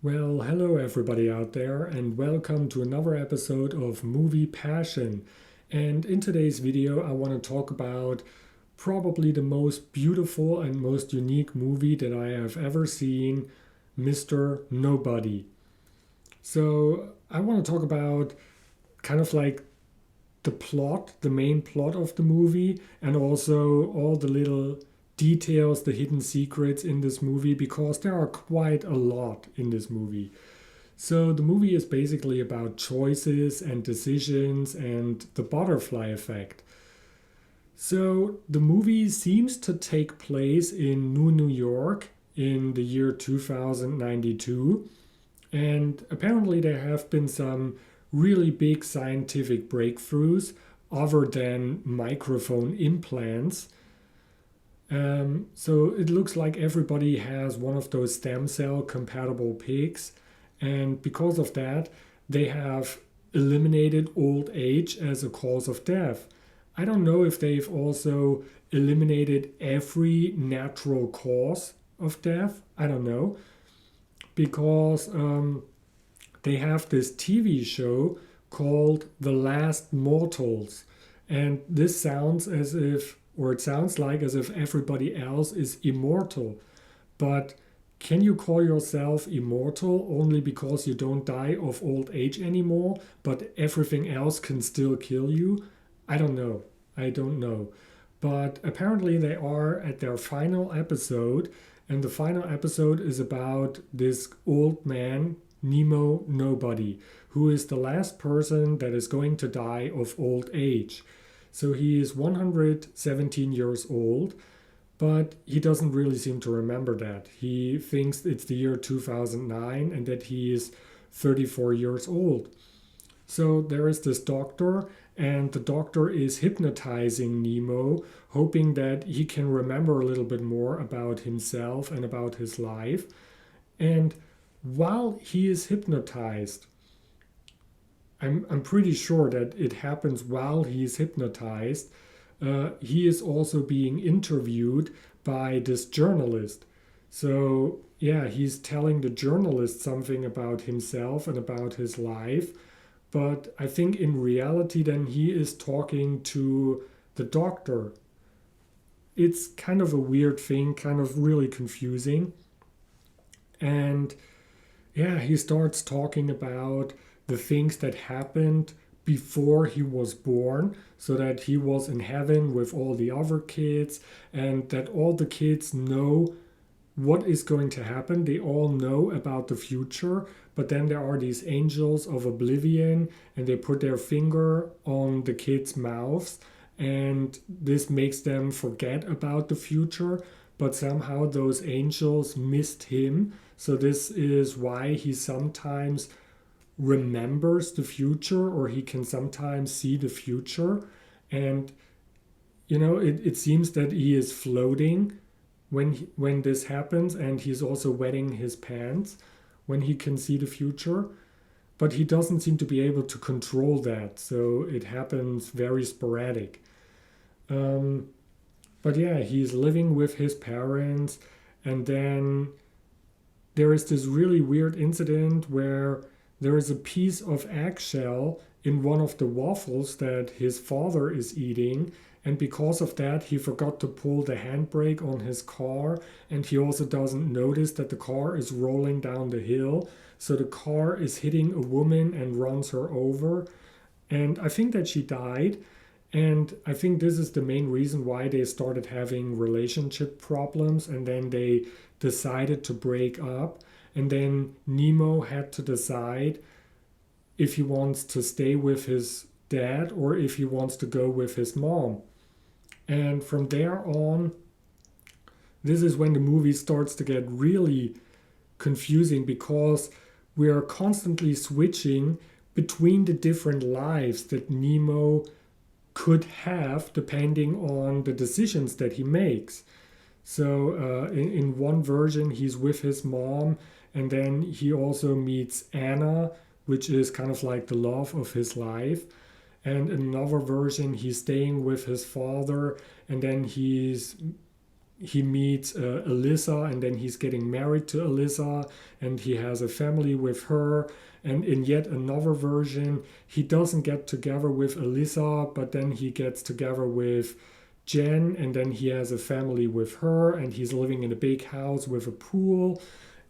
Well, hello everybody out there, and welcome to another episode of Movie Passion. And in today's video, I want to talk about probably the most beautiful and most unique movie that I have ever seen, Mr. Nobody. So, I want to talk about kind of like the plot, the main plot of the movie, and also all the little details, the hidden secrets in this movie, because there are quite a lot in this movie. So, the movie is basically about choices and decisions and the butterfly effect. So, the movie seems to take place in New York in the year 2092, and apparently, there have been some really big scientific breakthroughs other than microphone implants. So it looks like everybody has one of those stem cell compatible pigs, and because of that, they have eliminated old age as a cause of death. I don't know if they've also eliminated every natural cause of death. I don't know because they have this TV show called The Last Mortals. And this sounds as if, or it sounds like as if everybody else is immortal. But can you call yourself immortal only because you don't die of old age anymore, but everything else can still kill you? I don't know. I don't know. But apparently, they are at their final episode, and the final episode is about this old man, Nemo Nobody, who is the last person that is going to die of old age. So he is 117 years old, but he doesn't really seem to remember that. He thinks it's the year 2009 and that he is 34 years old. So there is this doctor, and the doctor is hypnotizing Nemo, hoping that he can remember a little bit more about himself and about his life. And while he is hypnotized, I'm pretty sure that it happens while he is hypnotized. He is also being interviewed by this journalist. So, yeah, he's telling the journalist something about himself and about his life. But I think in reality, then he is talking to the doctor. It's kind of a weird thing, kind of really confusing. And yeah, he starts talking about the things that happened before he was born, so that he was in heaven with all the other kids, and that all the kids know what is going to happen. They all know about the future, but then there are these angels of oblivion, and they put their finger on the kids' mouths, and this makes them forget about the future. But somehow those angels missed him. So, this is why he sometimes remembers the future, or he can sometimes see the future. And, it seems that he is floating when this happens, and he's also wetting his pants when he can see the future, but he doesn't seem to be able to control that, so it happens very sporadic. um, but yeah, he's living with his parents, and then there is this really weird incident where there is a piece of eggshell in one of the waffles that his father is eating. And because of that, he forgot to pull the handbrake on his car. And he also doesn't notice that the car is rolling down the hill. So the car is hitting a woman and runs her over. And I think that she died. And I think this is the main reason why they started having relationship problems, and then they decided to break up. And then Nemo had to decide if he wants to stay with his dad or if he wants to go with his mom. And from there on, this is when the movie starts to get really confusing, because we are constantly switching between the different lives that Nemo could have depending on the decisions that he makes. So in one version, he's with his mom, and then he also meets Anna, which is kind of like the love of his life. And in another version, he's staying with his father, and then he's he meets Alyssa, and then he's getting married to Alyssa, and he has a family with her. And in yet another version, he doesn't get together with Alyssa, but then he gets together with Jen, and then he has a family with her, and he's living in a big house with a pool.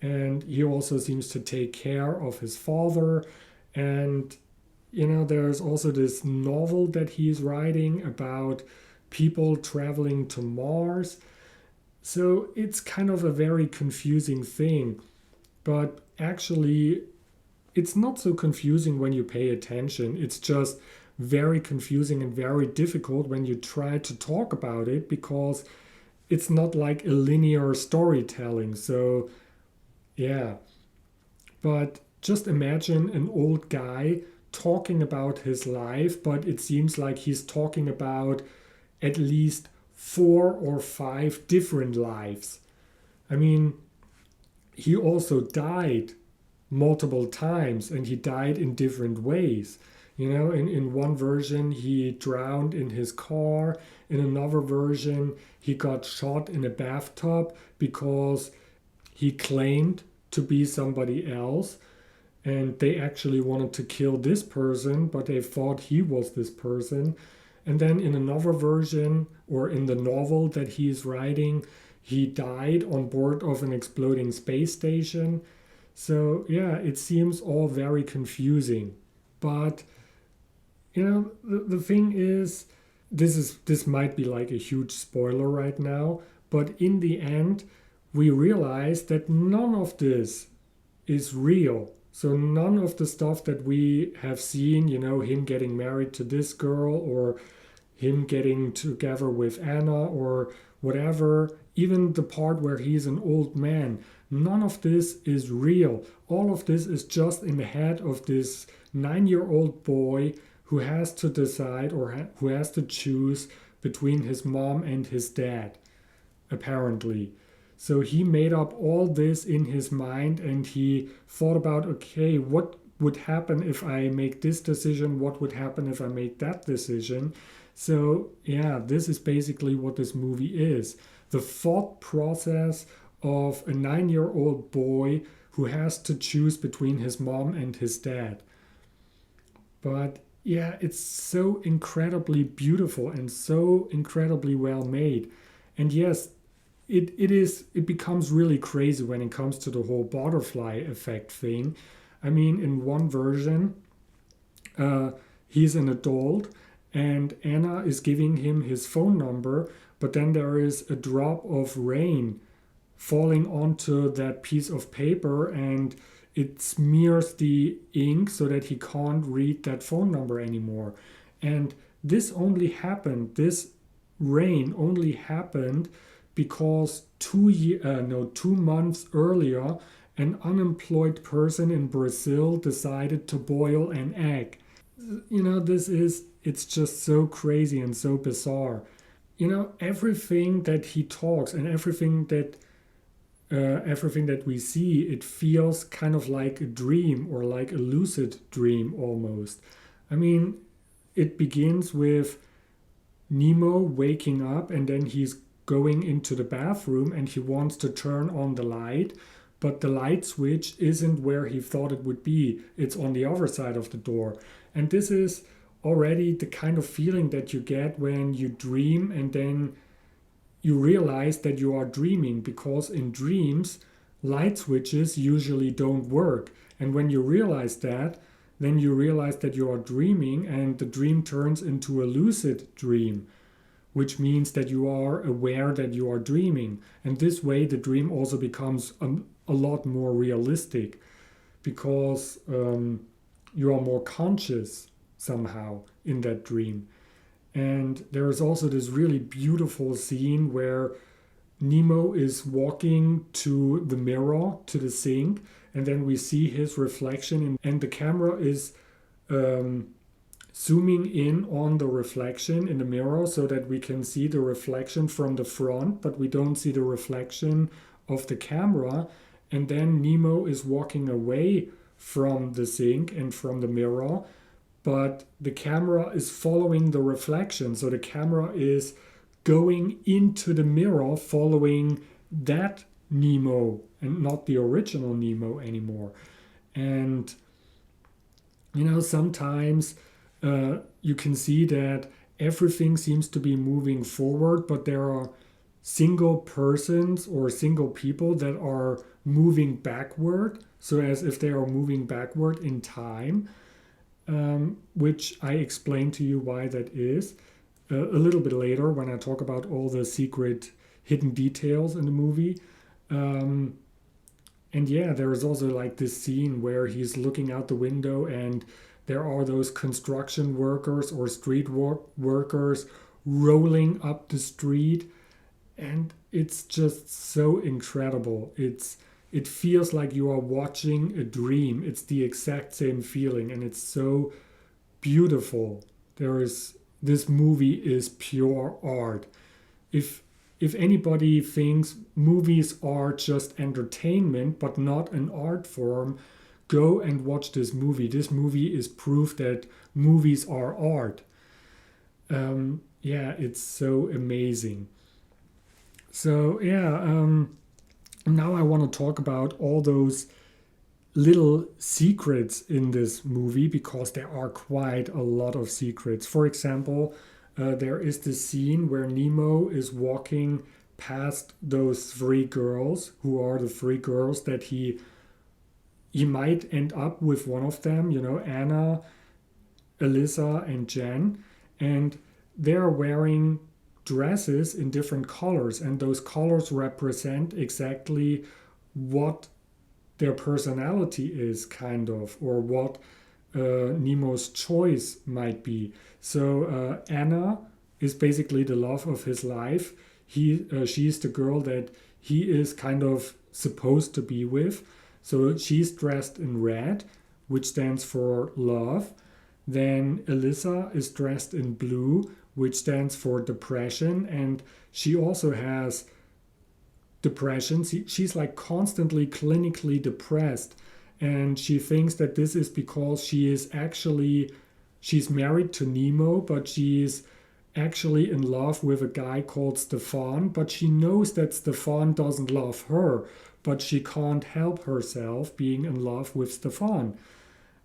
And he also seems to take care of his father. And there's also this novel that he's writing about people traveling to Mars. So it's kind of a very confusing thing. But actually, it's not so confusing when you pay attention. It's just very confusing and very difficult when you try to talk about it, because it's not like a linear storytelling. So, yeah. But just imagine an old guy talking about his life, but it seems like he's talking about at least 4 or 5 different lives. I mean, he also died multiple times, and he died in different ways. In one version, he drowned in his car. In another version, he got shot in a bathtub because he claimed to be somebody else. And they actually wanted to kill this person, but they thought he was this person. And then in another version, or in the novel that he's writing, he died on board of an exploding space station. So, yeah, it seems all very confusing. But, the thing is, this might be like a huge spoiler right now, but in the end, we realize that none of this is real. So none of the stuff that we have seen, him getting married to this girl, or him getting together with Anna, or whatever, even the part where he's an old man, none of this is real. All of this is just in the head of this 9-year-old boy who has to decide, or who has to choose between his mom and his dad, apparently. So he made up all this in his mind, and he thought about, okay, what would happen if I make this decision? What would happen if I make that decision? So, yeah, this is basically what this movie is. The thought process of a 9-year-old boy who has to choose between his mom and his dad. But yeah, it's so incredibly beautiful and so incredibly well made. And yes, it becomes really crazy when it comes to the whole butterfly effect thing. I mean, in one version, he's an adult, and Anna is giving him his phone number, but then there is a drop of rain falling onto that piece of paper, and it smears the ink so that he can't read that phone number anymore. And this rain only happened because 2 months earlier, an unemployed person in Brazil decided to boil an egg. It's just so crazy and so bizarre. Everything that he talks, and everything that we see, it feels kind of like a dream, or like a lucid dream almost. I mean, it begins with Nemo waking up, and then he's going into the bathroom, and he wants to turn on the light, but the light switch isn't where he thought it would be. It's on the other side of the door. And this is already the kind of feeling that you get when you dream, and then you realize that you are dreaming, because in dreams, light switches usually don't work. And when you realize that, then you realize that you are dreaming, and the dream turns into a lucid dream, which means that you are aware that you are dreaming. And this way, the dream also becomes a lot more realistic, because you are more conscious somehow in that dream. And there is also this really beautiful scene where Nemo is walking to the mirror, to the sink, and then we see his reflection, and the camera is zooming in on the reflection in the mirror so that we can see the reflection from the front, but we don't see the reflection of the camera. And then Nemo is walking away from the sink and from the mirror, but the camera is following the reflection. So the camera is going into the mirror following that Nemo and not the original Nemo anymore. And sometimes you can see that everything seems to be moving forward, but there are single persons or single people that are moving backward, so as if they are moving backward in time, which I explain to you why that is a little bit later when I talk about all the secret hidden details in the movie. Um, and yeah, there is also like this scene where he's looking out the window and there are those construction workers or workers rolling up the street, and it's just so incredible. It feels like you are watching a dream. It's the exact same feeling, and it's so beautiful. There is This movie is pure art. If if anybody thinks movies are just entertainment but not an art form, go and watch this movie. This movie is proof that movies are art. Yeah, it's so amazing. So yeah, now I want to talk about all those little secrets in this movie because there are quite a lot of secrets. For example, there is this scene where Nemo is walking past those three girls, who are the three girls that he might end up with one of them, Anna, Alyssa, and Jen. And they're wearing dresses in different colors, and those colors represent exactly what their personality is, kind of, or what Nemo's choice might be. So Anna is basically the love of his life. She's the girl that he is kind of supposed to be with. So she's dressed in red, which stands for love. Then Alyssa is dressed in blue, which stands for depression, and she also has depression. She's like constantly clinically depressed, and she thinks that this is because she's married to Nemo, but she's actually in love with a guy called Stefan, but she knows that Stefan doesn't love her, but she can't help herself being in love with Stefan.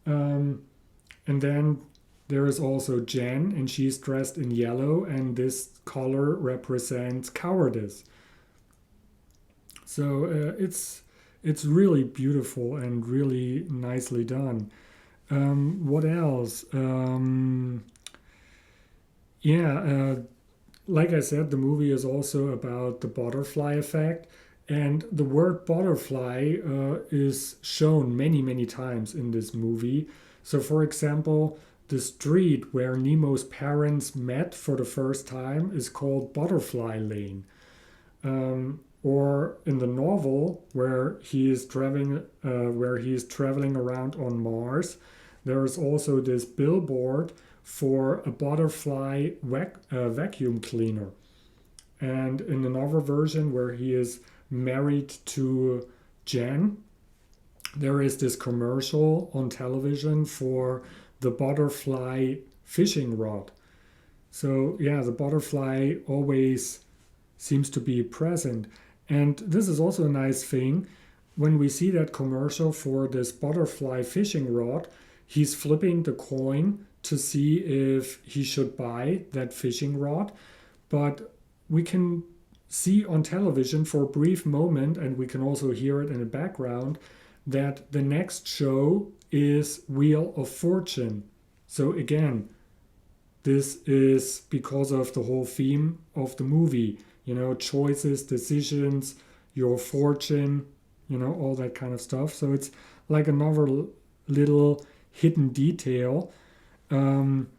Um, and then there is also Jen, and she's dressed in yellow, and this color represents cowardice. So it's really beautiful and really nicely done. What else? Yeah, like I said, the movie is also about the butterfly effect, and the word butterfly is shown many, many times in this movie. So, for example, the street where Nemo's parents met for the first time is called Butterfly Lane. Or in the novel where he is traveling around on Mars, there is also this billboard for a butterfly vacuum cleaner. And in another version where he is married to Jen, there is this commercial on television for the butterfly fishing rod. So yeah, the butterfly always seems to be present. And this is also a nice thing. When we see that commercial for this butterfly fishing rod, he's flipping the coin to see if he should buy that fishing rod. But we can see on television for a brief moment, and we can also hear it in the background, that the next show is Wheel of Fortune. So again, this is because of the whole theme of the movie, choices, decisions, your fortune, all that kind of stuff. So it's like another little hidden detail. Um,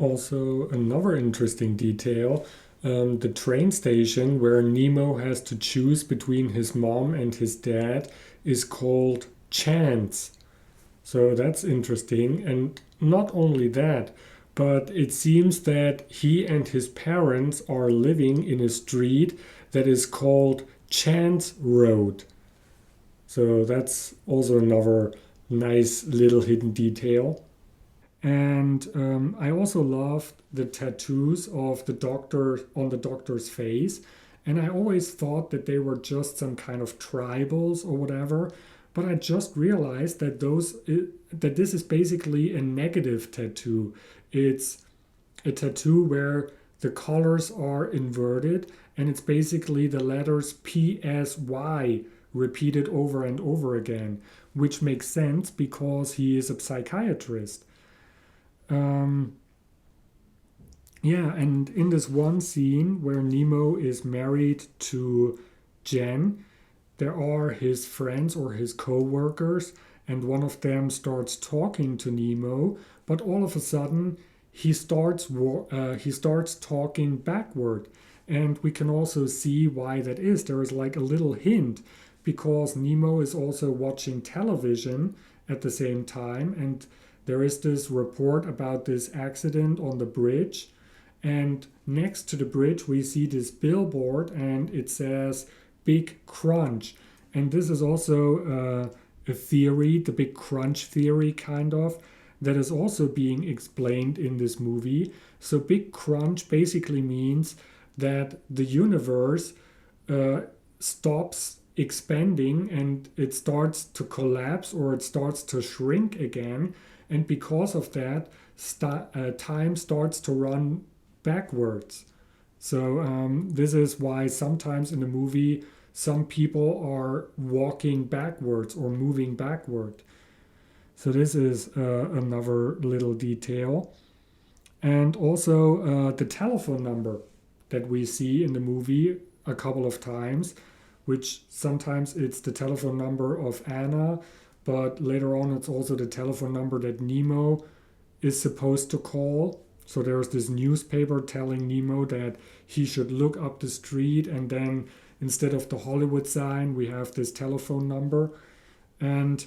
Also, another interesting detail, the train station where Nemo has to choose between his mom and his dad is called Chance. So that's interesting. And not only that, but it seems that he and his parents are living in a street that is called Chance Road. So that's also another nice little hidden detail. And I also loved the tattoos of the doctor on the doctor's face. And I always thought that they were just some kind of tribals or whatever. But I just realized that that this is basically a negative tattoo. It's a tattoo where the colors are inverted, and it's basically the letters PSY repeated over and over again, which makes sense because he is a psychiatrist. Um, yeah, and in this one scene where Nemo is married to Jen, there are his friends or his co-workers, and one of them starts talking to Nemo, but all of a sudden he starts talking backward, and we can also see why that is. There is like a little hint because Nemo is also watching television at the same time, and there is this report about this accident on the bridge. And next to the bridge, we see this billboard, and it says Big Crunch. And this is also a theory, the Big Crunch theory, kind of, that is also being explained in this movie. So, Big Crunch basically means that the universe stops expanding and it starts to collapse or it starts to shrink again. And because of that, time starts to run backwards. So this is why sometimes in the movie some people are walking backwards or moving backward. So this is another little detail. And also the telephone number that we see in the movie a couple of times, which sometimes it's the telephone number of Anna, but later on it's also the telephone number that Nemo is supposed to call. So there's this newspaper telling Nemo that he should look up the street, and then instead of the Hollywood sign, we have this telephone number. And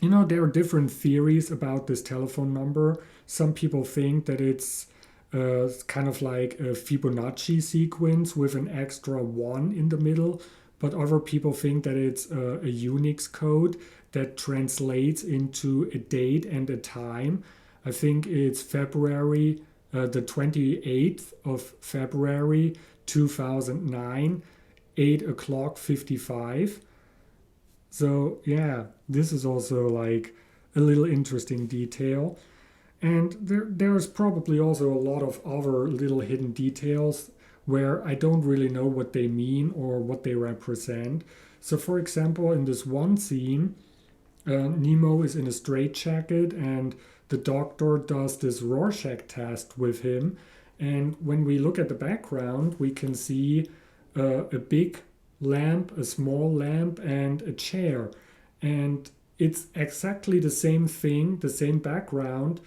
there are different theories about this telephone number. Some people think that it's kind of like a Fibonacci sequence with an extra one in the middle, but other people think that it's a Unix code that translates into a date and a time. I think it's February, the 28th of February 2009, 8 o'clock 55. So, yeah, this is also like a little interesting detail. And there's probably also a lot of other little hidden details where I don't really know what they mean or what they represent. So, for example, in this one scene, Nemo is in a straitjacket and the doctor does this Rorschach test with him. And when we look at the background, we can see a big lamp, a small lamp, and a chair. And it's exactly the same thing, the same background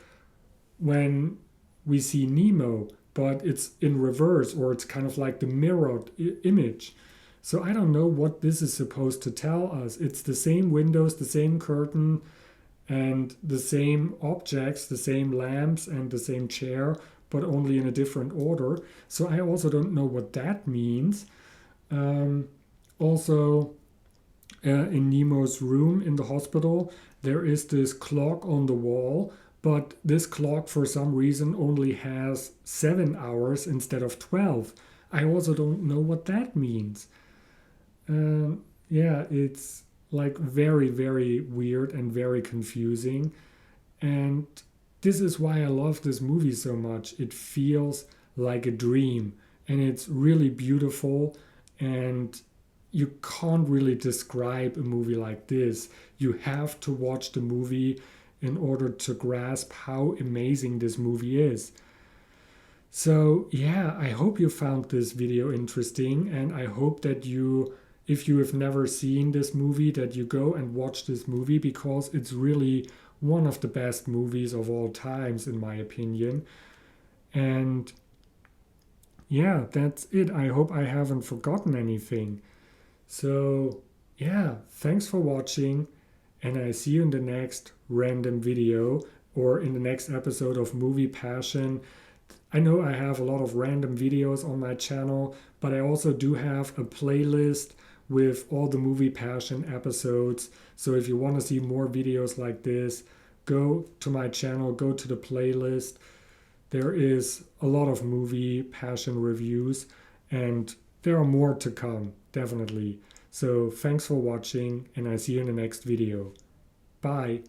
when we see Nemo, but it's in reverse, or it's kind of like the mirrored image. So I don't know what this is supposed to tell us. It's the same windows, the same curtain, and the same objects, the same lamps, and the same chair, but only in a different order. So I also don't know what that means. Also, in Nemo's room in the hospital, there is this clock on the wall, but this clock for some reason only has 7 hours instead of 12. I also don't know what that means. Yeah, it's like very, very weird and very confusing. And this is why I love this movie so much. It feels like a dream and it's really beautiful, and you can't really describe a movie like this. You have to watch the movie in order to grasp how amazing this movie is. So, yeah, I hope you found this video interesting, and I hope that if you have never seen this movie, that you go and watch this movie because it's really one of the best movies of all times, in my opinion. And yeah, that's it. I hope I haven't forgotten anything. So, yeah, thanks for watching, and I see you in the next random video or in the next episode of Movie Passion. I know I have a lot of random videos on my channel, but I also do have a playlist with all the Movie Passion episodes. So if you want to see more videos like this, go to my channel, go to the playlist. There is a lot of movie passion reviews, and there are more to come, definitely. So thanks for watching, and I see you in the next video. Bye.